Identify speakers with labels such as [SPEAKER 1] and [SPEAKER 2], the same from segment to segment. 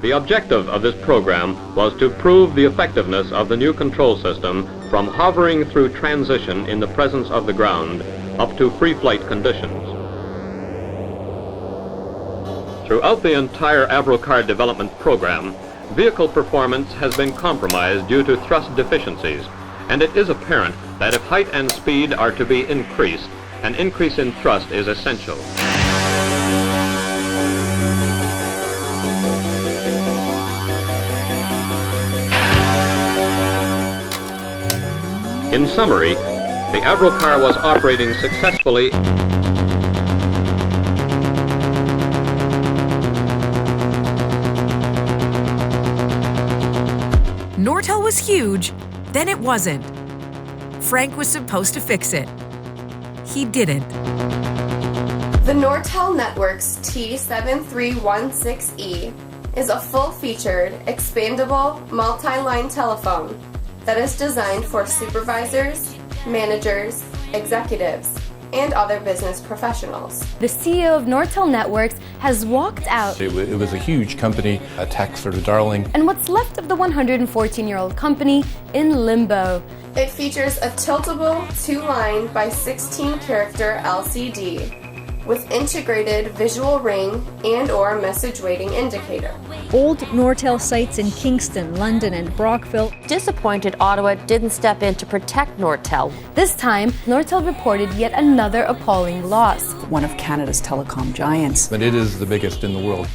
[SPEAKER 1] The objective of this program was to prove the effectiveness of the new control system from hovering through transition in the presence of the ground up to free flight conditions. Throughout the entire Avrocar development program, vehicle performance has been compromised due to thrust deficiencies, and it is apparent that if height and speed are to be increased, an increase in thrust is essential. In summary, the Avrocar was operating successfully.
[SPEAKER 2] Nortel was huge, then it wasn't. Frank was supposed to fix it. He didn't.
[SPEAKER 3] The Nortel Networks T7316E is a full-featured, expandable, multi-line telephone that is designed for supervisors, managers, executives, and other business professionals.
[SPEAKER 4] The CEO of Nortel Networks has walked out.
[SPEAKER 5] It was a huge company, a tech sort of darling.
[SPEAKER 4] And what's left of the 114-year-old company in limbo.
[SPEAKER 3] It features a tiltable 2-line by 16-character LCD with integrated visual ring and/or message waiting indicator.
[SPEAKER 6] Old Nortel sites in Kingston, London, and Brockville.
[SPEAKER 7] Disappointed Ottawa didn't step in to protect Nortel.
[SPEAKER 4] This time, Nortel reported yet another appalling loss.
[SPEAKER 8] One of Canada's telecom giants.
[SPEAKER 5] But it is the biggest in the world.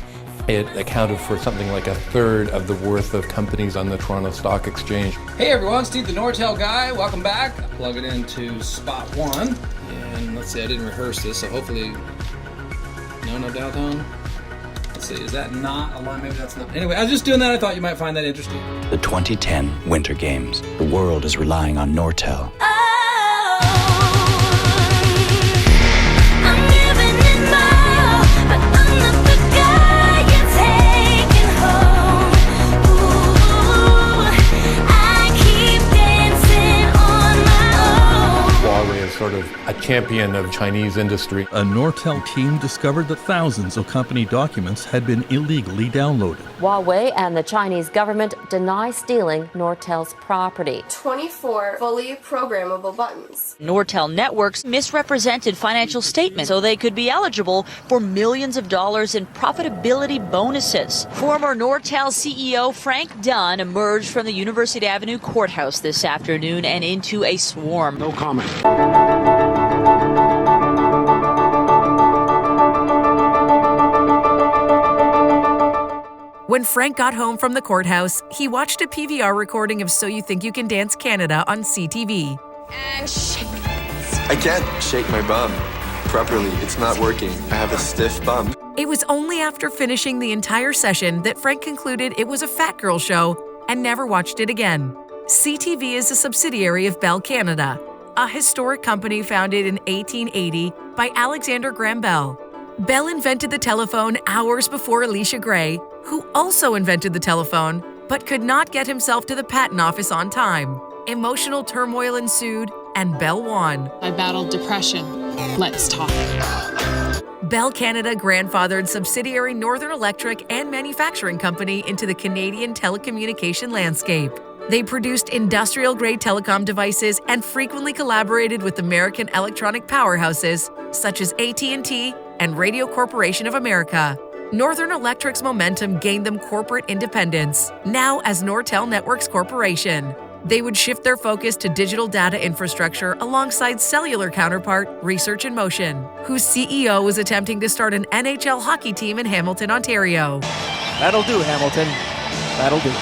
[SPEAKER 5] It accounted for something like a third of the worth of companies on the Toronto Stock Exchange.
[SPEAKER 9] Hey everyone, Steve the Nortel guy. Welcome back. Plug it into spot one. And let's see, I didn't rehearse this, so hopefully, no dial tone. Let's see, is that not a line? Maybe that's not. Anyway, I was just doing that. I thought you might find that interesting.
[SPEAKER 10] The 2010 Winter Games. The world is relying on Nortel.
[SPEAKER 5] Sort of a champion of Chinese industry.
[SPEAKER 11] A Nortel team discovered that thousands of company documents had been illegally downloaded.
[SPEAKER 7] Huawei and the Chinese government deny stealing Nortel's property.
[SPEAKER 3] 24 fully programmable buttons.
[SPEAKER 12] Nortel Networks misrepresented financial statements so they could be eligible for millions of dollars in profitability bonuses. Former Nortel CEO Frank Dunn emerged from the University Avenue courthouse this afternoon and into a swarm.
[SPEAKER 13] No comment.
[SPEAKER 2] When Frank got home from the courthouse, he watched a PVR recording of So You Think You Can Dance Canada on CTV.
[SPEAKER 14] And shake. I can't shake my bum properly. It's not working. I have a stiff bum.
[SPEAKER 2] It was only after finishing the entire session that Frank concluded it was a fat girl show and never watched it again. CTV is a subsidiary of Bell Canada, a historic company founded in 1880 by Alexander Graham Bell. Bell invented the telephone hours before Elisha Gray, who also invented the telephone, but could not get himself to the patent office on time. Emotional turmoil ensued, and Bell won.
[SPEAKER 15] I battled depression. Let's talk.
[SPEAKER 2] Bell Canada grandfathered subsidiary Northern Electric and Manufacturing Company into the Canadian telecommunication landscape. They produced industrial-grade telecom devices and frequently collaborated with American electronic powerhouses such as AT&T and Radio Corporation of America. Northern Electric's momentum gained them corporate independence, now as Nortel Networks Corporation. They would shift their focus to digital data infrastructure alongside cellular counterpart Research in Motion, whose CEO was attempting to start an NHL hockey team in Hamilton, Ontario.
[SPEAKER 16] That'll do, Hamilton. That'll do.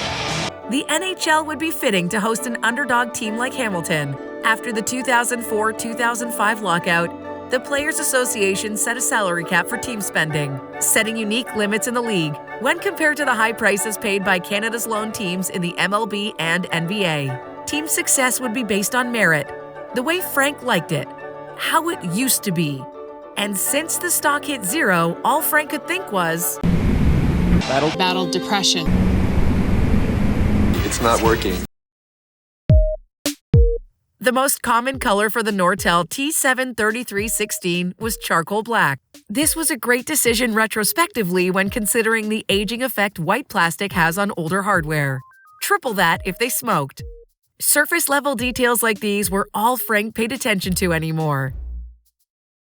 [SPEAKER 2] The NHL would be fitting to host an underdog team like Hamilton. After the 2004-2005 lockout, the Players Association set a salary cap for team spending, setting unique limits in the league when compared to the high prices paid by Canada's lone teams in the MLB and NBA. Team success would be based on merit, the way Frank liked it, how it used to be. And since the stock hit zero, all Frank could think was,
[SPEAKER 15] battled depression.
[SPEAKER 14] It's not working.
[SPEAKER 2] The most common color for the Nortel T7-3316 was charcoal black. This was a great decision retrospectively when considering the aging effect white plastic has on older hardware. Triple that if they smoked. Surface-level details like these were all Frank paid attention to anymore.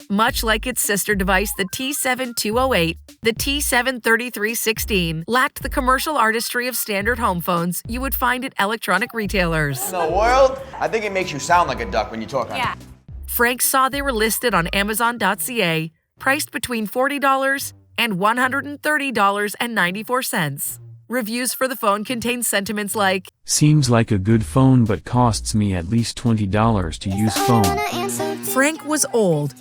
[SPEAKER 2] Much like its sister device, the T7208, the T7-3316 lacked the commercial artistry of standard home phones you would find at electronic retailers.
[SPEAKER 16] In the world? I think it makes you sound like a duck when you talk on it.
[SPEAKER 2] Frank saw they were listed on Amazon.ca, priced between $40 and $130.94. Reviews for the phone contained sentiments like,
[SPEAKER 13] "Seems like a good phone but costs me at least $20 to use phone."
[SPEAKER 2] Frank was old.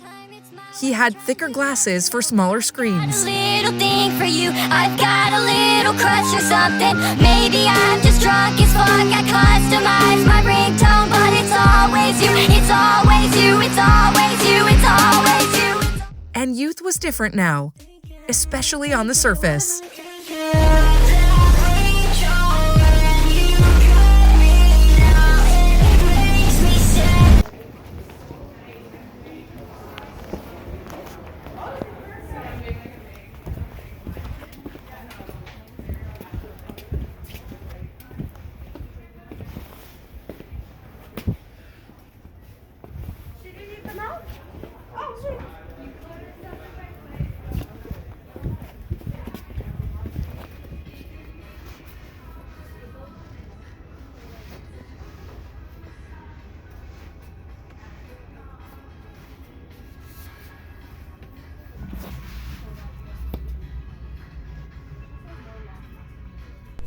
[SPEAKER 2] He had thicker glasses for smaller screens.
[SPEAKER 17] Little thing for you, I've got a little crush or something. Maybe I'm just drunk as fuck. I customize my ringtone, but it's always you. It's always you. It's always you. It's always you.
[SPEAKER 2] And youth was different now, especially on the surface.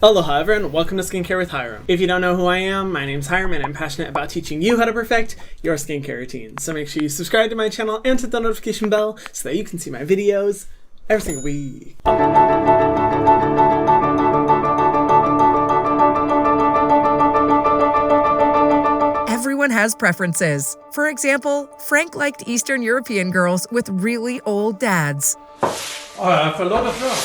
[SPEAKER 18] Aloha everyone, welcome to Skincare with Hiram. If you don't know who I am, my name's Hiram and I'm passionate about teaching you how to perfect your skincare routine. So make sure you subscribe to my channel and hit the notification bell so that you can see my videos every single week.
[SPEAKER 2] Everyone has preferences. For example, Frank liked Eastern European girls with really old dads.
[SPEAKER 19] I have a lot of work.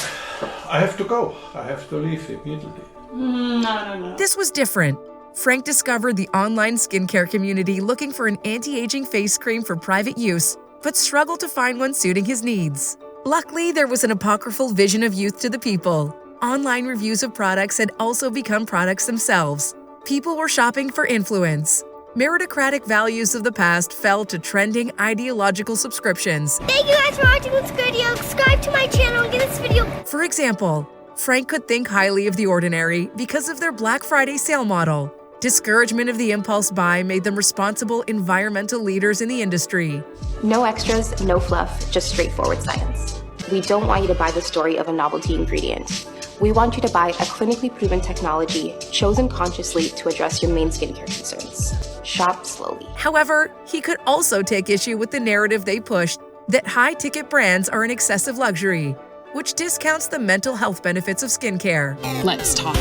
[SPEAKER 19] I have to go. I have to leave immediately.
[SPEAKER 2] No. This was different. Frank discovered the online skincare community looking for an anti-aging face cream for private use, but struggled to find one suiting his needs. Luckily, there was an apocryphal vision of youth to the people. Online reviews of products had also become products themselves. People were shopping for influence. Meritocratic values of the past fell to trending ideological subscriptions.
[SPEAKER 17] Thank you guys for watching this video. Subscribe to my channel and get this video.
[SPEAKER 2] For example, Frank could think highly of The Ordinary because of their Black Friday sale model. Discouragement of the impulse buy made them responsible environmental leaders in the industry.
[SPEAKER 20] No extras, no fluff, just straightforward science. We don't want you to buy the story of a novelty ingredient. We want you to buy a clinically proven technology chosen consciously to address your main skincare concerns. Shop slowly.
[SPEAKER 2] However, he could also take issue with the narrative they pushed that high-ticket brands are an excessive luxury, which discounts the mental health benefits of skincare.
[SPEAKER 15] Let's talk.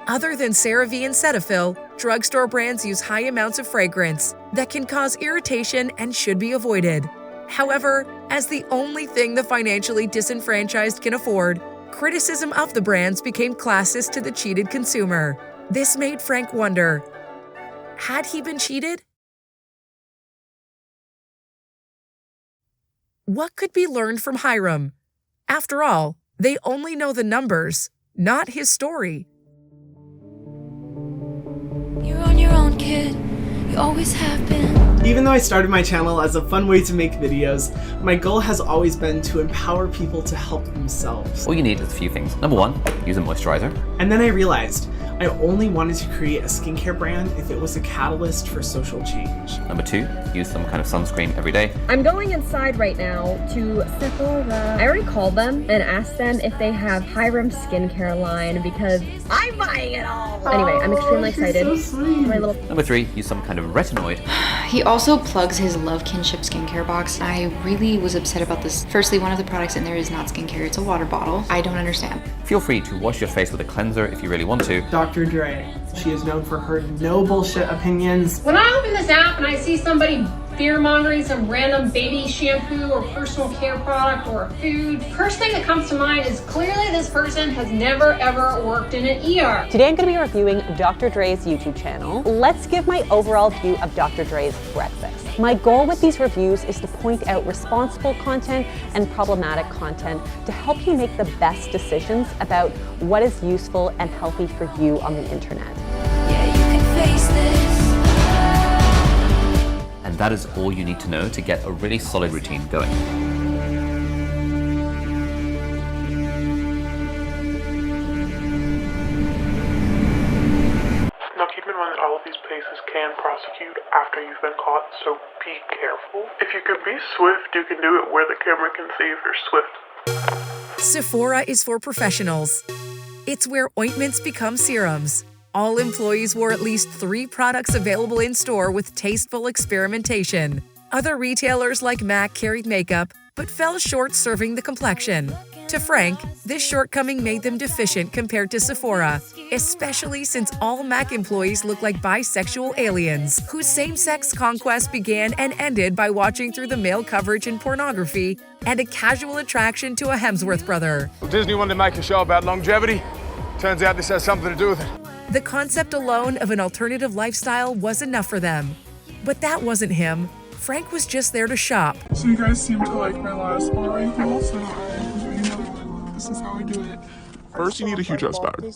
[SPEAKER 2] Other than CeraVe and Cetaphil, drugstore brands use high amounts of fragrance that can cause irritation and should be avoided. However, as the only thing the financially disenfranchised can afford, criticism of the brands became classist to the cheated consumer. This made Frank wonder, had he been cheated? What could be learned from Hiram? After all, they only know the numbers, not his story.
[SPEAKER 17] You're on your own, kid. You always have been.
[SPEAKER 18] Even though I started my channel as a fun way to make videos, my goal has always been to empower people to help themselves.
[SPEAKER 21] All you need is a few things. Number one, use a moisturizer.
[SPEAKER 18] And then I realized I only wanted to create a skincare brand if it was a catalyst for social change.
[SPEAKER 21] Number two, use some kind of sunscreen every day.
[SPEAKER 22] I'm going inside right now to Sephora. I already called them and asked them if they have Hiram skincare line because I'm buying it all. Anyway, I'm extremely excited.
[SPEAKER 18] So sweet.
[SPEAKER 22] My little...
[SPEAKER 21] Number three, use some kind of retinoid.
[SPEAKER 23] He also plugs his Love Kinship skincare box. I really was upset about this. Firstly, one of the products in there is not skincare, it's a water bottle. I don't understand.
[SPEAKER 21] Feel free to wash your face with a cleanser if you really want to.
[SPEAKER 18] Dr. Dre. She is known for her no bullshit opinions.
[SPEAKER 24] When I open this app and I see somebody
[SPEAKER 1] fear-mongering some random baby shampoo or personal care product or food. First thing that comes to mind is clearly this person has never ever worked in an ER.
[SPEAKER 4] Today I'm going to be reviewing Dr. Dre's YouTube channel. Let's give my overall view of Dr. Dre's breakfast. My goal with these reviews is to point out responsible content and problematic content to help you make the best decisions about what is useful and healthy for you on the internet.
[SPEAKER 21] And that is all you need to know to get a really solid routine going.
[SPEAKER 6] Now keep in mind that all of these places can prosecute after you've been caught, so be careful. If you can be swift, you can do it where the camera can see if you're swift.
[SPEAKER 2] Sephora is for professionals. It's where ointments become serums. All employees wore at least 3 products available in store with tasteful experimentation. Other retailers like MAC carried makeup, but fell short serving the complexion. To Frank, this shortcoming made them deficient compared to Sephora, especially since all MAC employees look like bisexual aliens, whose same-sex conquest began and ended by watching through the male coverage in pornography and a casual attraction to a Hemsworth brother.
[SPEAKER 24] Well, Disney wanted to make a show about longevity. Turns out this has something to do with it.
[SPEAKER 2] The concept alone of an alternative lifestyle was enough for them. But that wasn't him. Frank was just there to shop.
[SPEAKER 6] So you guys seem to like my last borrowing haul, so I'm doing another one. This is how I do it. First, you need a huge dust bag.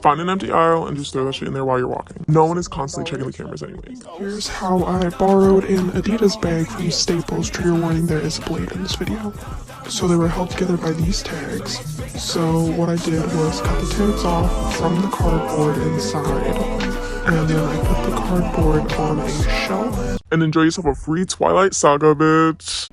[SPEAKER 6] Find an empty aisle and just throw that shit in there while you're walking. No one is constantly checking the cameras anyways. Here's how I borrowed an Adidas bag from Staples. Trigger warning, there is a blade in this video. So they were held together by these tags. So what I did was cut the tags off from the cardboard inside. And then I put the cardboard on a shelf. And enjoy yourself a free Twilight Saga, bitch.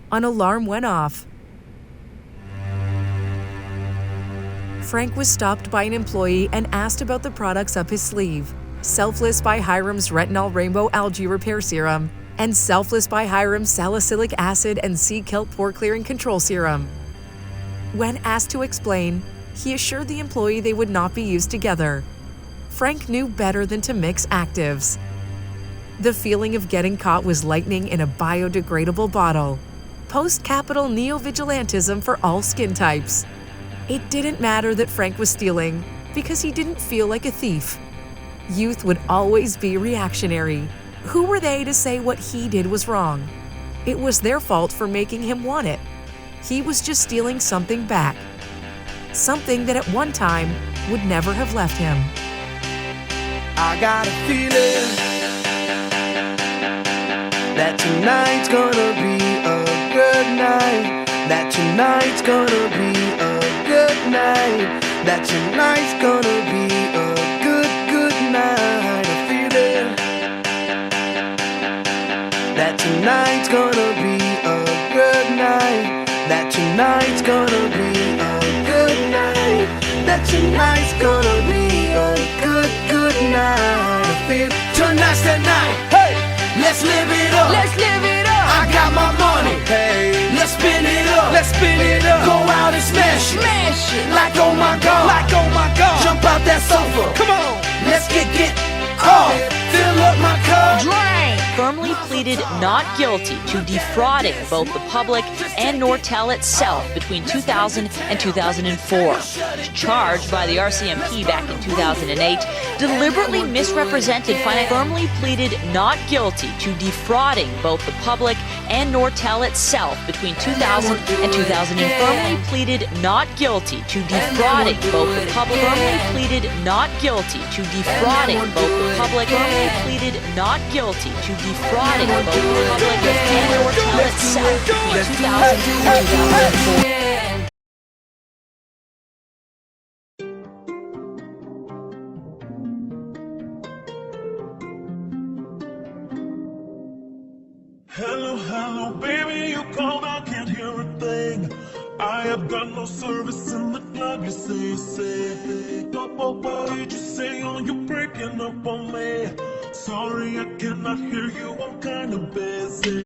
[SPEAKER 2] An alarm went off. Frank was stopped by an employee and asked about the products up his sleeve. Selfless by Hyram's Retinol Rainbow Algae Repair Serum and Selfless by Hyram's Salicylic Acid and Sea Kelp Pore Clearing Control Serum. When asked to explain, he assured the employee they would not be used together. Frank knew better than to mix actives. The feeling of getting caught was lightning in a biodegradable bottle. Post-capital neo-vigilantism for all skin types. It didn't matter that Frank was stealing because he didn't feel like a thief. Youth would always be reactionary. Who were they to say what he did was wrong? It was their fault for making him want it. He was just stealing something back. Something that at one time would never have left him.
[SPEAKER 25] I got a feeling that tonight's gonna be a good night. That tonight's gonna be a good night. That tonight's gonna be a good night. I feel it. That tonight's gonna be a good night. That tonight's gonna be a good night. That tonight's gonna be a good night. I feel tonight's the night. Hey, let's live it up. Let's live it up. I got my money. Hey, let's spin it up. Let's spin it up. Go out and smash it. Smash it. Like oh my god. Like oh my god. Jump out that sofa. Come on. Let's get off. Fill up my cup.
[SPEAKER 12] Drink. Firmly pleaded not guilty to defrauding both the public and Nortel itself between 2000 and 2004. Charged by the RCMP back in 2008, deliberately misrepresented finance. Firmly pleaded not guilty to defrauding both the public and Nortel itself between 2000 and 2004. Firmly pleaded not guilty to defrauding both the public. Firmly pleaded not guilty to defrauding both the public. Firmly pleaded not guilty to defrauding both the public and Nortel itself between 2000 and 2004.
[SPEAKER 5] Hello, hello, baby, you called, I can't hear a thing. I have got no service in the club, you say. What did you say? Oh, you're breaking up on me. Sorry, I cannot hear you, I'm kinda busy.